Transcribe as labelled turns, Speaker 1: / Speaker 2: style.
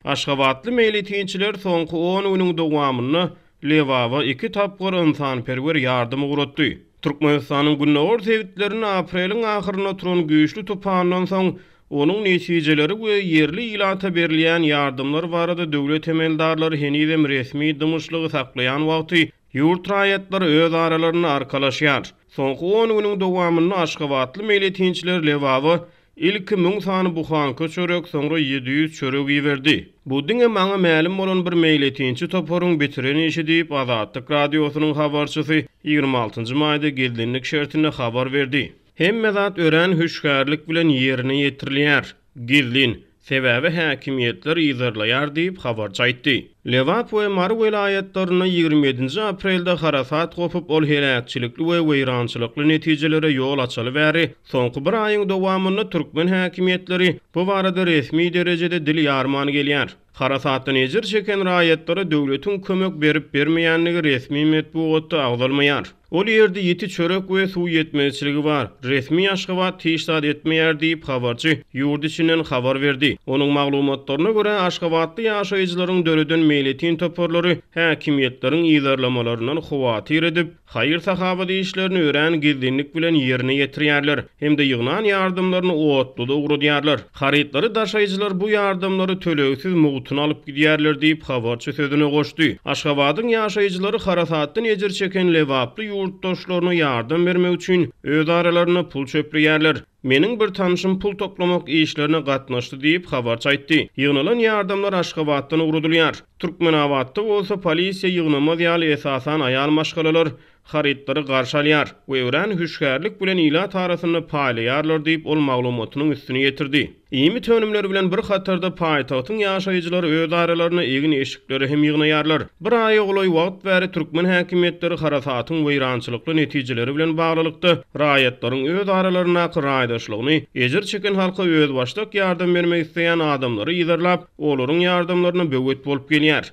Speaker 1: Aşgabatly meýletinçiler soňky 10 günüň dowamyny Lewawa 2 tapgyr ynsanperwer ýardym uratdy. Türkmenistanyň Günnäwür sewitlerini apreliň ahyryna turan güýçli tupandan soň onuň netijeleri we yerli ilata berilýän ýardymlar barada döwlet emeldarlary henüzem resmi dymyşlygy saklaýan wagty ýurt raýatlary öz aralaryny arkalaşýar. Soňky 10 günüň dowamyny Aşgabatly meýletinçiler Lewawa ilki 1000 sany buhanka çörek, soňra 700 çörek iýerdi. Bu diňe maňa ma'lum bolan bir meýletinçi toparyň bitireni işi diýip Azatlyk radiosynyň habarçysy 26-njy maýda geldiňlik şertine habar berdi. Hemme zat ören hüşgärlik bilen ýerine ýetirilýär. Gizlin sebäbi häkimiýetler ýazarlaýar diýip habarçy aýtdy. Lewap we Mar vilayetlerine 27 aprelde harasat gopup ol helakçilikli we weýrançylykly netijelere ýol açaly bäri soňky bir aýyň dowamyny türkmen häkimiýetleri bu barada resmi derejede dil ýarmany gelýär. Harasatdan ejir çeken raýatlary döwletiň kömek berip bermeýänligi resmi medeniýetde agdalmaýar. Ol ýerde ýeti çörek we suw ýetmezçiligi bar. Resmi Aşgabat teşkil etmeýär diýip habarçy ýurt içinden habar berdi. Onuň maglumatlaryna görä Aşgabatly ýaşaýjylaryň döredin meýletin toparlary häkimiýetleriň ýazarlamalaryndan howatyr edip, haýyr sahabat işlerini ören gizlinlik bilen ýerine ýetirýärler. Hemde ýygnan ýardymlaryny otluda ugrudýarlar. Harytlary daşaýjylar bu ýardymlary tölegsiz mugtun alyp gidýärler diýip habarçy sözüne goşdy. Aşgabatyň ýaşaýjylary harasatdan ejir çeken Lewaply ýurtdaşlaryna ýardym bermek üçin öz aralaryna pul çöplüýärler. Meniň bir tanışym pul toplamak işlerine gatnaşdy diýip habarçy aýtdy. Ýygnalan ýardymlar Aşgabatdan urudylýar. Türkmenawatda bolsa polisiýa ýygnama ýaly esasan aýal maşgalalar harytlary garşy alýar we ören hüşgärlik bilen ilat arasyny paýlaýarlar diýip ol maglumatynyň üstüne ýetirdi. Ýemi tönümleri bilen bir hatarda paýtagtyň ýaşaýjylary öz aralaryna egin eşikleri hem ýygnaýarlar. Bir aý ogloý wagt bäri türkmen häkimiýetleri harasatyň weýrançylykly netijeleri bilen baglylykda raýatlaryň öz aralaryna raýdaşlygyny ejir çeken halka öz başlyk ýardym bermek isleýän adamlary ýyzarlap, olaryň ýardymlaryna böwet bolup gelýär.